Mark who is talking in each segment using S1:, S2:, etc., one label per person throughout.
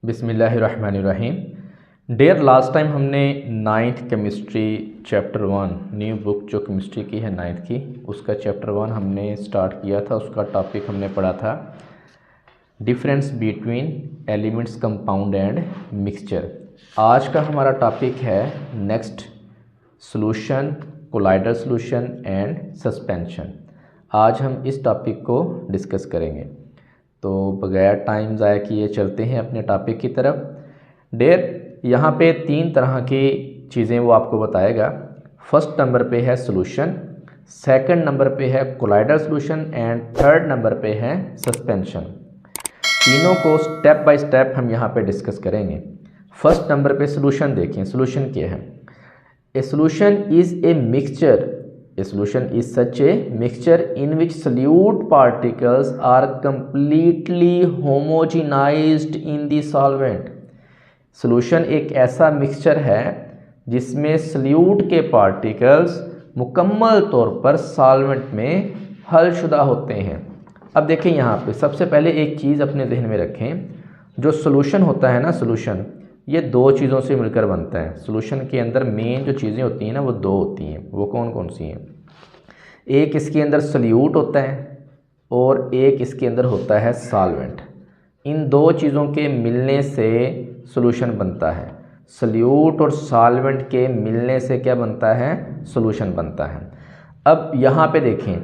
S1: बिस्मिल्लाहिर्रहमानिर्रहीम। Dare last time हमने ninth chemistry chapter 1 new book जो केमिस्ट्री की है नाइन्थ की, उसका चैप्टर 1 हमने स्टार्ट किया था। उसका टॉपिक हमने पढ़ा था difference between elements compound and mixture. आज का हमारा टॉपिक है next solution, colloidal solution and suspension. आज हम इस टॉपिक को डिस्कस करेंगे, तो बगैर टाइम ज़ाया किए चलते हैं अपने टॉपिक की तरफ। डेयर यहाँ पे 3 तरह की चीज़ें वो आपको बताएगा। फर्स्ट नंबर पे है सॉल्यूशन, सेकंड नंबर पे है colloidal solution and third number पे है सस्पेंशन। तीनों को स्टेप बाय स्टेप हम यहाँ पे डिस्कस करेंगे। फर्स्ट नंबर पे सॉल्यूशन देखें। सॉल्यूशन क्या है? ए solution is a mixture. A solution is such a mixture in which solute particles are completely homogenized in the solvent. Solution एक ऐसा मिक्सचर है जिसमें सल्यूट के पार्टिकल्स मुकम्मल तौर पर सॉल्वेंट में हलशुदा होते हैं। अब देखें यहाँ पे सबसे पहले एक चीज़ अपने जहन में रखें, जो सॉल्यूशन होता है ना, सॉल्यूशन ये 2 चीज़ों से मिलकर बनता है। सॉल्यूशन के अंदर मेन जो चीज़ें होती हैं ना, वो 2 होती हैं। वो कौन कौन सी हैं? एक इसके अंदर सल्यूट होता है और एक इसके अंदर होता है सॉल्वेंट। इन 2 चीज़ों के मिलने से सॉल्यूशन बनता है। सल्यूट और सॉल्वेंट के मिलने से क्या बनता है? सॉल्यूशन बनता है। अब यहाँ पे देखें,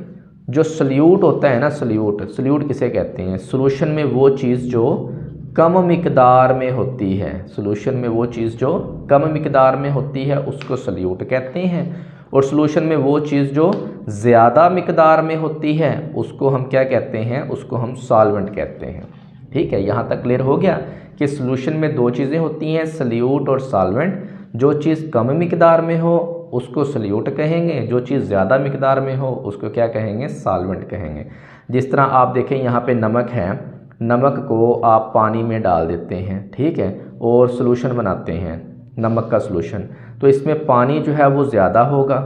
S1: जो सल्यूट होता है ना, सल्यूट किसे कहते हैं? सॉल्यूशन में वो चीज़ जो कम मिकदार में होती है। सॉल्यूशन में वो चीज़ जो कम मिकदार में होती है उसको सल्यूट कहते हैं, और सॉल्यूशन में वो चीज़ जो ज़्यादा मिकदार में होती है उसको हम क्या कहते हैं? उसको हम सॉल्वेंट कहते हैं। ठीक है, यहाँ तक क्लियर हो गया कि सॉल्यूशन में 2 चीज़ें होती हैं, सल्यूट और सॉल्वेंट। जो चीज़ कम मिकदार में हो उसको सल्यूट कहेंगे, जो चीज़ ज़्यादा मिकदार में हो उसको क्या कहेंगे? सॉल्वेंट कहेंगे। जिस तरह आप देखें यहाँ पे नमक है, नमक को आप पानी में डाल देते हैं, ठीक है, और सॉल्यूशन बनाते हैं नमक का सॉल्यूशन, तो इसमें पानी जो है वो ज़्यादा होगा,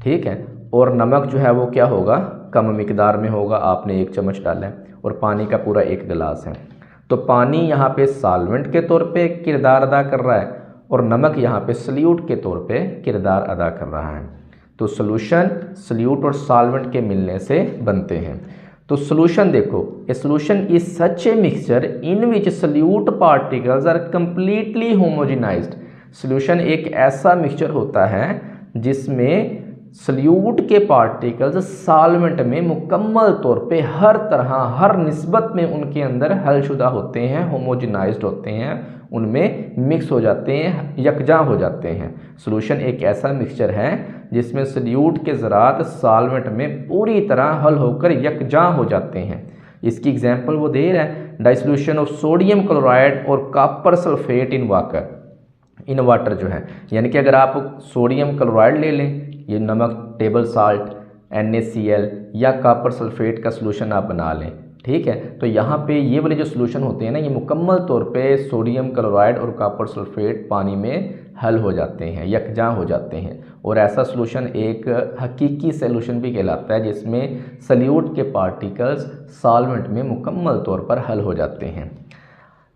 S1: ठीक है, और नमक जो है वो क्या होगा? कम मिकदार में होगा। आपने 1 चम्मच डाला है और पानी का पूरा 1 गिलास है, तो पानी यहाँ पे सॉल्वेंट के तौर पे किरदार अदा कर रहा है और नमक यहाँ पे सल्यूट के तौर पे किरदार अदा कर रहा है। तो सॉल्यूशन सल्यूट और सॉल्वेंट के मिलने से बनते हैं। तो सॉल्यूशन देखो, a solution is such a mixture in which solute particles are completely homogenized. Solution एक ऐसा मिक्सचर होता है जिसमें सल्यूट के पार्टिकल्स सॉल्वेंट में मुकम्मल तौर पे हर तरह हर निस्बत में उनके अंदर हलशुदा होते हैं, होमोजेनाइज्ड होते हैं, उनमें मिक्स हो जाते हैं, यकजा हो जाते हैं। सॉल्यूशन एक ऐसा मिक्सचर है जिसमें सल्यूट के ज़रात सॉल्वेंट में पूरी तरह हल होकर यकजा हो जाते हैं। इसकी एग्जांपल वो दे रहा है, डाइसोल्यूशन ऑफ सोडियम क्लोराइड और कॉपर सल्फेट इन वाटर जो है, यानी कि अगर आप सोडियम क्लोराइड ले लें, ये नमक टेबल साल्ट NaCl या कॉपर सल्फेट का सॉल्यूशन आप बना लें, ठीक है, तो यहाँ पे ये वाले जो सॉल्यूशन होते हैं ना, ये मुकम्मल तौर पे सोडियम क्लोराइड और कॉपर सल्फेट पानी में हल हो जाते हैं, यकजा हो जाते हैं। और ऐसा सॉल्यूशन एक हकीकी सॉल्यूशन भी कहलाता है जिसमें सल्यूट के पार्टिकल्स सॉल्वेंट में मुकम्मल तौर पर हल हो जाते हैं।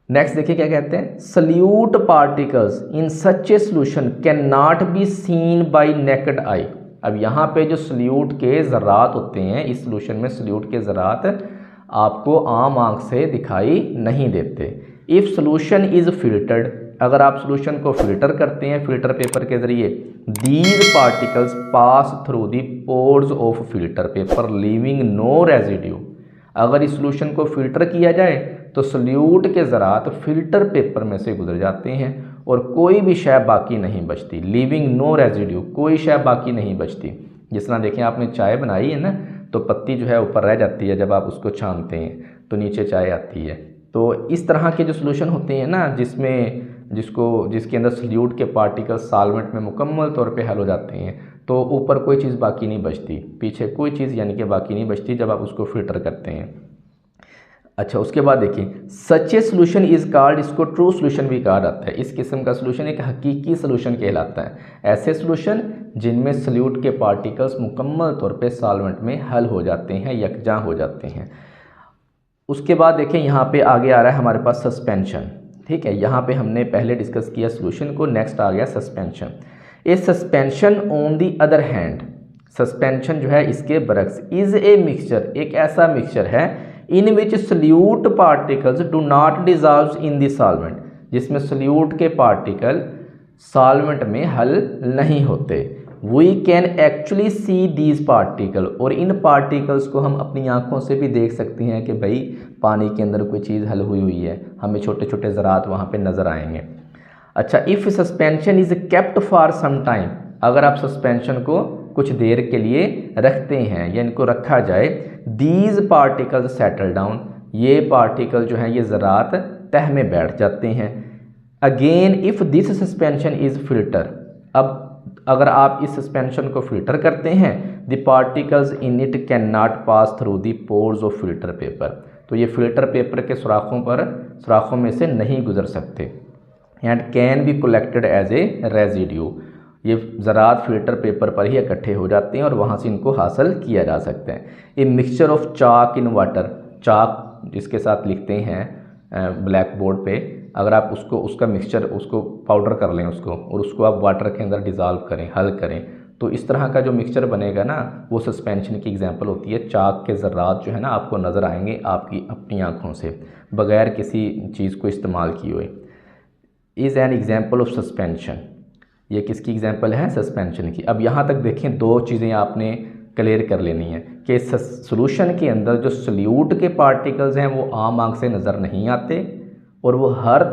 S1: नेक्स्ट देखिए क्या कहते हैं, salute particles in such A solution can not be seen bye naked eye. अब यहाँ पे जो सल्यूट के ज़रात होते हैं, इस सॉल्यूशन में सल्यूट के ज़रात आपको आम आंख से दिखाई नहीं देते। इफ़ सॉल्यूशन इज़ फिल्टर्ड, अगर आप सॉल्यूशन को फिल्टर करते हैं फिल्टर पेपर के ज़रिए, these particles pass through the pores of filter paper leaving no residue. अगर इस सॉल्यूशन को फिल्टर किया जाए तो सल्यूट के ज़रात फिल्टर पेपर में से गुजर जाते हैं और कोई भी शय बाकी नहीं बचती। लीविंग नो रेजिड्यू, कोई शय बाकी नहीं बचती। जिस तरह देखें आपने चाय बनाई है ना, तो पत्ती जो है ऊपर रह जाती है, जब आप उसको छानते हैं तो नीचे चाय आती है। तो इस तरह के जो सॉल्यूशन होते हैं ना, जिसके अंदर सल्यूट के पार्टिकल्स सॉल्वेंट में मुकम्मल तौर पे हल हो जाते हैं, तो ऊपर कोई चीज़ बाकी नहीं बचती, पीछे कोई चीज़ यानी कि बाकी नहीं बचती जब आप उसको फिल्टर करते हैं। अच्छा, उसके बाद देखिए, सच ए सॉल्यूशन इज़ कॉल्ड, इसको ट्रू सॉल्यूशन भी कहा जाता है। इस किस्म का सॉल्यूशन एक हकीकी सॉल्यूशन कहलाता है। ऐसे सॉल्यूशन जिनमें सल्यूट के पार्टिकल्स मुकम्मल तौर पे सॉल्वेंट में हल हो जाते हैं, यकजा हो जाते हैं। उसके बाद देखें यहाँ पे आगे आ रहा है हमारे पास सस्पेंशन, ठीक है, यहाँ पे हमने पहले डिस्कस किया सॉल्यूशन को, नेक्स्ट आ गया suspension. A suspension on the other hand, suspension जो है इसके बरक्स, इज ए मिक्सचर, एक ऐसा मिक्सचर है in which solute particles do not dissolve in the solvent, जिसमें सल्यूट के पार्टिकल सॉल्वेंट में हल नहीं होते। We can actually see these particle, और इन पार्टिकल्स को हम अपनी आंखों से भी देख सकते हैं कि भाई पानी के अंदर कोई चीज़ हल हुई हुई है, हमें छोटे छोटे ज़रात वहाँ पे नज़र आएंगे। अच्छा, if suspension is kept for some time, अगर आप सस्पेंशन को कुछ देर के लिए रखते हैं या इनको रखा जाए, दीज पार्टिकल सेटल डाउन, ये पार्टिकल जो हैं ये ज़रात तह में बैठ जाते हैं। Again if this suspension is filter, अब अगर आप इस सस्पेंशन को फिल्टर करते हैं, the particles in it can not pass through the pores of filter paper, तो ये फिल्टर पेपर के सुराखों में से नहीं गुजर सकते। And can be collected as a residue, ये ज़रात फिल्टर पेपर पर ही इकट्ठे हो जाते हैं और वहाँ से इनको हासिल किया जा सकता है। A mixture of chalk in water, chalk जिसके साथ लिखते हैं ब्लैक बोर्ड पे, अगर आप उसका मिक्सचर उसको पाउडर कर लें उसको, और उसको आप वाटर के अंदर डिज़ोल्व करें, हल करें, तो इस तरह का जो मिक्सचर बनेगा ना, वो सस्पेंशन की एग्जांपल होती है। चाक के ज़र्रात जो है ना आपको नज़र आएंगे आपकी अपनी आँखों से, बग़ैर किसी चीज़ को इस्तेमाल किए हुए। Is an example of suspension, ये किसकी एग्जाम्पल है? सस्पेंशन की। अब यहाँ तक देखें, दो चीज़ें आपने क्लियर कर लेनी है कि सॉल्यूशन के अंदर जो सल्यूट के पार्टिकल्स हैं वो आम आँख से नज़र नहीं आते, और वो हर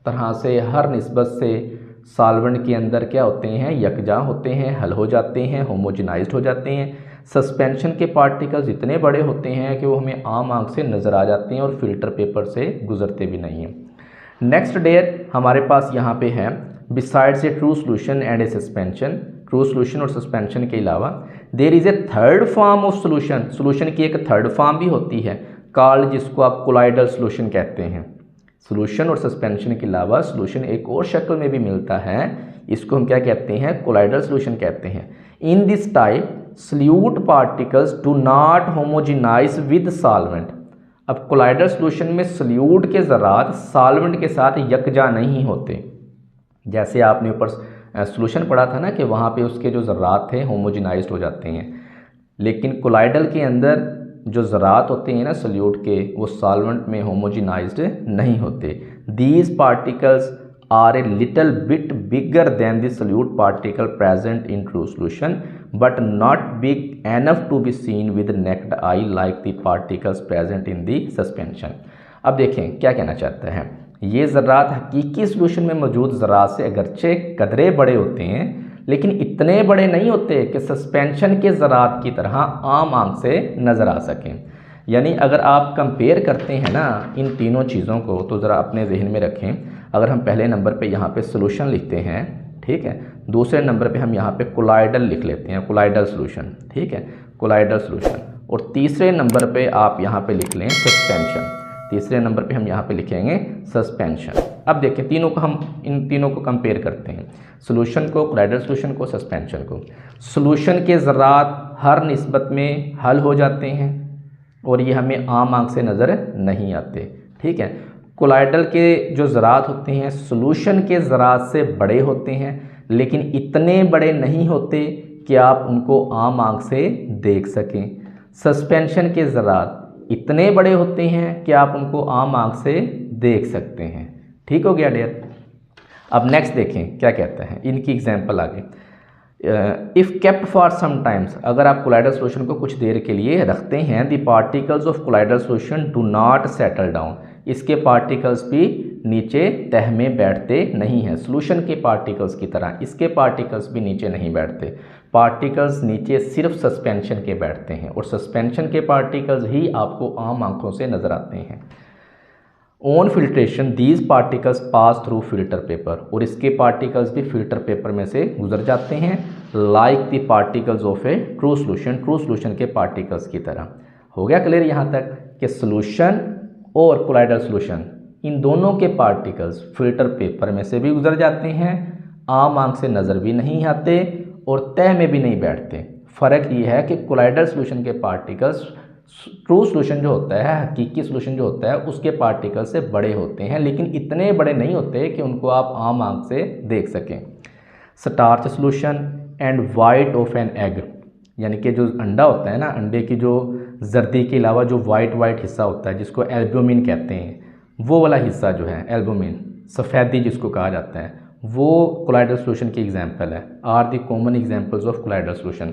S1: तरह से, हर निस्बत से सॉल्वेंट के अंदर क्या होते हैं? यकजा होते हैं, हल हो जाते हैं, होमोजेनाइज्ड हो जाते हैं। सस्पेंशन के पार्टिकल्स इतने बड़े होते हैं कि वो हमें आम आँख से नज़र आ जाते हैं और फिल्टर पेपर से गुजरते भी नहीं हैं। नेक्स्ट डेयर हमारे पास यहाँ पे है, besides a true solution and a suspension, true solution और सस्पेंशन के अलावा there is a third form of solution, solution की एक थर्ड फॉर्म भी होती है, कॉल्ड, जिसको आप कोलाइडल सोल्यूशन कहते हैं। सोल्यूशन और सस्पेंशन के अलावा सोल्यूशन एक और शक्ल में भी मिलता है, इसको हम क्या कहते हैं? कोलाइडल सोल्यूशन कहते हैं। In this type salute particles do not homogenise with solvent, अब कोलाइडल सोल्यूशन में सल्यूट के ज़रात सॉल्वेंट के साथ यकजा नहीं होते। जैसे आपने ऊपर सोल्यूशन पढ़ा था ना कि वहाँ पे उसके जो ज़रात थे होमोजेनाइज्ड हो जाते हैं, लेकिन कोलाइडल के अंदर जो ज़रात होते हैं ना सल्यूट के, वो सॉल्वेंट में होमोजेनाइज्ड नहीं होते। These particles are a little bit bigger than the solute particle present in true solution but not big enough to be seen with naked eye like the particles present in the suspension. अब देखें क्या कहना चाहते हैं, ये ज़रात हकीकी solution में मौजूद ज़रात से अगरचे कदरे बड़े होते हैं, लेकिन इतने बड़े नहीं होते कि सस्पेंशन के ज़रात की तरह आम आँख से नज़र आ सकें। यानी अगर आप कंपेयर करते हैं ना इन तीनों चीज़ों को, तो ज़रा अपने जहन में रखें। अगर हम पहले नंबर पे यहाँ पे सोल्यूशन लिखते हैं, ठीक है, दूसरे नंबर पे हम यहाँ पे कोलाइडल लिख लेते हैं, कोलाइडल सोल्यूशन, ठीक है, कोलाइडल सोल्यूशन, और तीसरे नंबर पे आप यहाँ पे लिख लें सस्पेंशन, तीसरे नंबर पे हम यहाँ पे लिखेंगे सस्पेंशन। अब देखें तीनों को, हम इन तीनों को कंपेयर करते हैं, सोल्यूशन को, कोलाइडल सोल्यूशन को, सस्पेंशन को। सोल्यूशन के ज़रात हर निस्बत में हल हो जाते हैं और ये हमें आम आँख से नज़र नहीं आते, ठीक है। कोलाइडल के जो ज़रात होते हैं सोल्यूशन के ज़रात से बड़े होते हैं, लेकिन इतने बड़े नहीं होते कि आप उनको आम आँख से देख सकें। सस्पेंशन के ज़रात इतने बड़े होते हैं कि आप उनको आम आँख से देख सकते हैं। ठीक हो गया डियर। अब नेक्स्ट देखें क्या कहता है, इनकी एग्जांपल आगे। If kept for some times, अगर आप कोलाइडल सोल्यूशन को कुछ देर के लिए रखते हैं, the particles of colloidal solution do not settle down, इसके पार्टिकल्स भी नीचे तह में बैठते नहीं हैं। सोल्यूशन के पार्टिकल्स की तरह इसके पार्टिकल्स भी नीचे नहीं बैठते, पार्टिकल्स नीचे सिर्फ सस्पेंशन के बैठते हैं, और सस्पेंशन के पार्टिकल्स ही आपको आम आंखों से नज़र आते हैं। On filtration these particles pass through filter paper, और इसके पार्टिकल्स भी फिल्टर पेपर में से गुजर जाते हैं, like the particles of A true solution, true solution के पार्टिकल्स की तरह। हो गया क्लियर यहाँ तक कि सोल्यूशन और कोलाइडल सोल्यूशन इन दोनों के पार्टिकल्स फिल्टर पेपर में से भी गुजर जाते हैं, आम आंख से नज़र भी नहीं आते और तह में भी नहीं बैठते। फ़र्क ये है कि कोलाइडल सोल्यूशन के पार्टिकल्स ट्रू सोल्यूशन जो होता है, हकीकी सोल्यूशन जो होता है, उसके पार्टिकल से बड़े होते हैं, लेकिन इतने बड़े नहीं होते कि उनको आप आम आंख से देख सकें। Starch solution and white of an egg, यानी कि जो अंडा होता है ना, अंडे की जो जर्दी के अलावा जो वाइट हिस्सा होता है जिसको एल्ब्यूमिन कहते हैं, वो वाला हिस्सा जो है एल्ब्यूमिन, सफ़ेदी जिसको कहा जाता है, वो कोलाइडल सोल्यूशन की एग्जांपल है। Are the common examples of colloidal solution.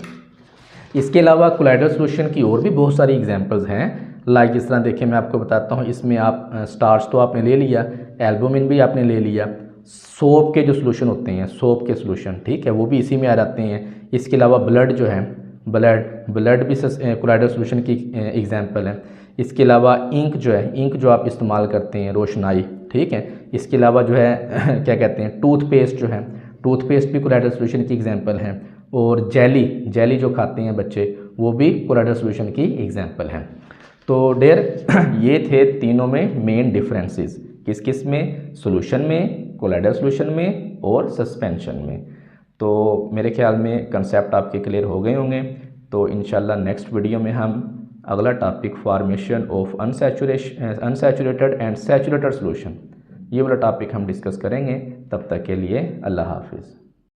S1: इसके अलावा कोलाइडल सोल्यूशन की और भी बहुत सारी एग्जांपल्स हैं। लाइक जिस तरह देखिए मैं आपको बताता हूँ, इसमें आप स्टार्च तो आपने ले लिया, एल्ब्यूमिन भी आपने ले लिया, सोप के जो सोल्यूशन होते हैं, सोप के सोल्यूशन, ठीक है, वो भी इसी में आ जाते हैं। इसके अलावा ब्लड जो है, ब्लड भी कोलाइडल सोल्यूशन की एग्जांपल है। इसके अलावा इंक जो है, इंक जो आप इस्तेमाल करते हैं रोशनाई, ठीक है। इसके अलावा जो है क्या कहते हैं, टूथपेस्ट जो है, टूथपेस्ट भी कोलाइडल सोल्यूशन की एग्जांपल है। और जेली जो खाते हैं बच्चे, वो भी कोलाइडल सोल्यूशन की एग्जांपल है। तो डेयर ये थे तीनों में मेन डिफरेंसेस, किस किस में, सोल्यूशन में, कोलाइडल सोल्यूशन में और सस्पेंशन में। तो मेरे ख्याल में कंसेप्ट आपके क्लियर हो गए होंगे। तो इंशाल्लाह नेक्स्ट वीडियो में हम अगला topic formation of unsaturated and saturated solution, ये वाला टॉपिक हम डिस्कस करेंगे। तब तक के लिए अल्लाह हाफिज़।